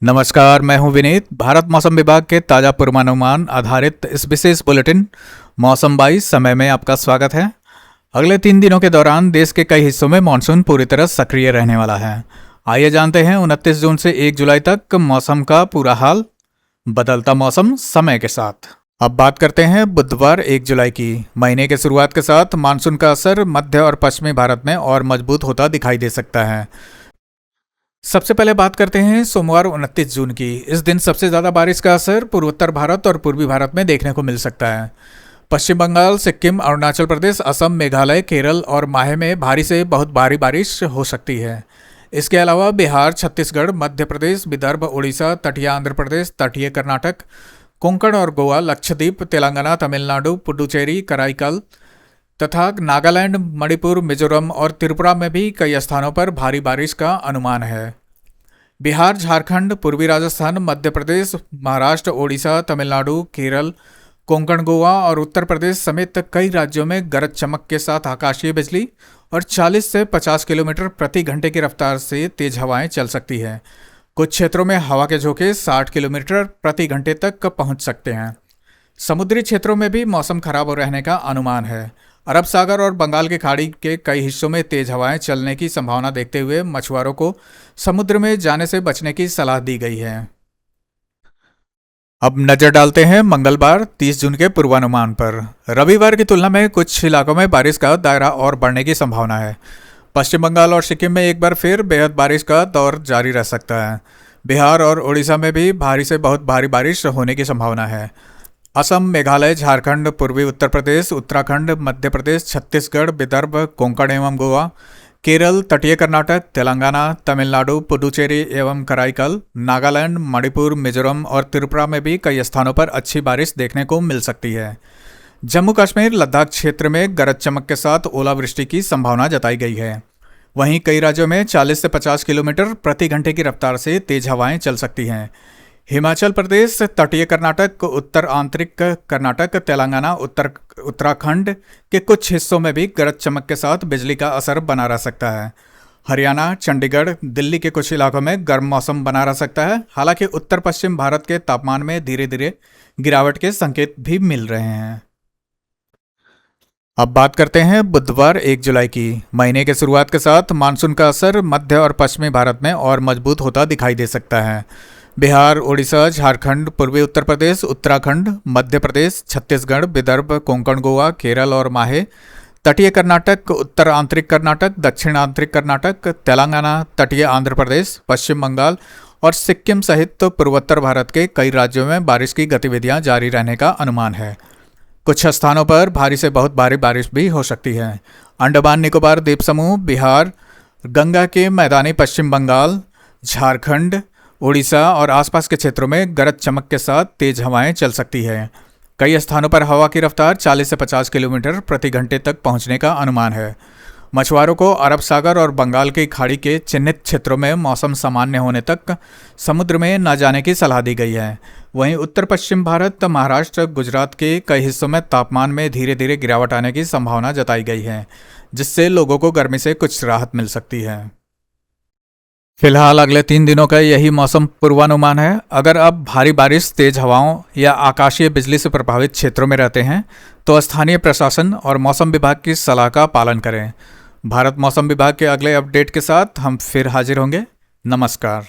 नमस्कार, मैं हूं विनीत। भारत मौसम विभाग के ताज़ा पूर्वानुमान आधारित इस विशेष बुलेटिन मौसम 22 समय में आपका स्वागत है। अगले 3 दिनों के दौरान देश के कई हिस्सों में मानसून पूरी तरह सक्रिय रहने वाला है। आइए जानते हैं 29 जून से 1 जुलाई तक मौसम का पूरा हाल। बदलता मौसम समय के साथ। अब बात करते हैं बुधवार 1 जुलाई की। महीने के शुरुआत के साथ मानसून का असर मध्य और पश्चिमी भारत में और मजबूत होता दिखाई दे सकता है। सबसे पहले बात करते हैं सोमवार 29 जून की। इस दिन सबसे ज़्यादा बारिश का असर पूर्वोत्तर भारत और पूर्वी भारत में देखने को मिल सकता है। पश्चिम बंगाल, सिक्किम, अरुणाचल प्रदेश, असम, मेघालय, केरल और माहे में भारी से बहुत भारी बारिश हो सकती है। इसके अलावा बिहार, छत्तीसगढ़, मध्य प्रदेश, विदर्भ, उड़ीसा, तटीय आंध्र प्रदेश, तटीय कर्नाटक, कोंकण और गोवा, लक्षद्वीप, तेलंगाना, तमिलनाडु, पुडुचेरी, कराईकल तथा नागालैंड, मणिपुर, मिजोरम और त्रिपुरा में भी कई स्थानों पर भारी बारिश का अनुमान है। बिहार, झारखंड, पूर्वी राजस्थान, मध्य प्रदेश, महाराष्ट्र, ओडिशा, तमिलनाडु, केरल, कोंकण, गोवा और उत्तर प्रदेश समेत कई राज्यों में गरज चमक के साथ आकाशीय बिजली और 40 से 50 किलोमीटर प्रति घंटे की रफ्तार से तेज हवाएं चल सकती हैं। कुछ क्षेत्रों में हवा के झोंके 60 किलोमीटर प्रति घंटे तक पहुंच सकते हैं। समुद्री क्षेत्रों में भी मौसम खराब रहने का अनुमान है। अरब सागर और बंगाल की खाड़ी के कई हिस्सों में तेज हवाएं चलने की संभावना देखते हुए मछुआरों को समुद्र में जाने से बचने की सलाह दी गई है। अब नजर डालते हैं मंगलवार 30 जून के पूर्वानुमान पर। रविवार की तुलना में कुछ इलाकों में बारिश का दायरा और बढ़ने की संभावना है। पश्चिम बंगाल और सिक्किम में एक बार फिर बेहद बारिश का दौर जारी रह सकता है। बिहार और उड़ीसा में भी भारी से बहुत भारी बारिश होने की संभावना है। असम, मेघालय, झारखंड, पूर्वी उत्तर प्रदेश, उत्तराखंड, मध्य प्रदेश, छत्तीसगढ़, विदर्भ, कोंकण एवं गोवा, केरल, तटीय कर्नाटक, तेलंगाना, तमिलनाडु, पुडुचेरी एवं कराईकल, नागालैंड, मणिपुर, मिजोरम और त्रिपुरा में भी कई स्थानों पर अच्छी बारिश देखने को मिल सकती है। जम्मू कश्मीर, लद्दाख क्षेत्र में गरज चमक के साथ ओलावृष्टि की संभावना जताई गई है। वहीं कई राज्यों में 40 से 50 किलोमीटर प्रति घंटे की रफ्तार से तेज हवाएं चल सकती हैं। हिमाचल प्रदेश, तटीय कर्नाटक, उत्तर आंतरिक कर्नाटक, तेलंगाना, उत्तराखंड के कुछ हिस्सों में भी गरज चमक के साथ बिजली का असर बना रह सकता है। हरियाणा, चंडीगढ़, दिल्ली के कुछ इलाकों में गर्म मौसम बना रह सकता है। हालांकि उत्तर पश्चिम भारत के तापमान में धीरे धीरे गिरावट के संकेत भी मिल रहे हैं। अब बात करते हैं बुधवार 1 जुलाई की। महीने के शुरुआत के साथ मानसून का असर मध्य और पश्चिमी भारत में और मजबूत होता दिखाई दे सकता है। बिहार, उड़ीसा, झारखंड, पूर्वी उत्तर प्रदेश, उत्तराखंड, मध्य प्रदेश, छत्तीसगढ़, विदर्भ, कोंकण, गोवा, केरल और माहे, तटीय कर्नाटक, उत्तर आंतरिक कर्नाटक, दक्षिण आंतरिक कर्नाटक, तेलंगाना, तटीय आंध्र प्रदेश, पश्चिम बंगाल और सिक्किम सहित पूर्वोत्तर भारत के कई राज्यों में बारिश की गतिविधियां जारी रहने का अनुमान है। कुछ स्थानों पर भारी से बहुत भारी बारिश भी हो सकती है। अंडमान निकोबार द्वीप समूह, बिहार, गंगा के मैदानी पश्चिम बंगाल, झारखंड, उड़ीसा और आसपास के क्षेत्रों में गरज चमक के साथ तेज हवाएं चल सकती है। कई स्थानों पर हवा की रफ्तार 40 से 50 किलोमीटर प्रति घंटे तक पहुंचने का अनुमान है। मछुआरों को अरब सागर और बंगाल की खाड़ी के चिन्हित क्षेत्रों में मौसम सामान्य होने तक समुद्र में न जाने की सलाह दी गई है। वहीं उत्तर पश्चिम भारत, महाराष्ट्र, गुजरात के कई हिस्सों में तापमान में धीरे धीरे गिरावट आने की संभावना जताई गई है, जिससे लोगों को गर्मी से कुछ राहत मिल सकती है। फिलहाल अगले 3 दिनों का यही मौसम पूर्वानुमान है। अगर आप भारी बारिश, तेज हवाओं या आकाशीय बिजली से प्रभावित क्षेत्रों में रहते हैं तो स्थानीय प्रशासन और मौसम विभाग की सलाह का पालन करें। भारत मौसम विभाग के अगले अपडेट के साथ हम फिर हाजिर होंगे। नमस्कार।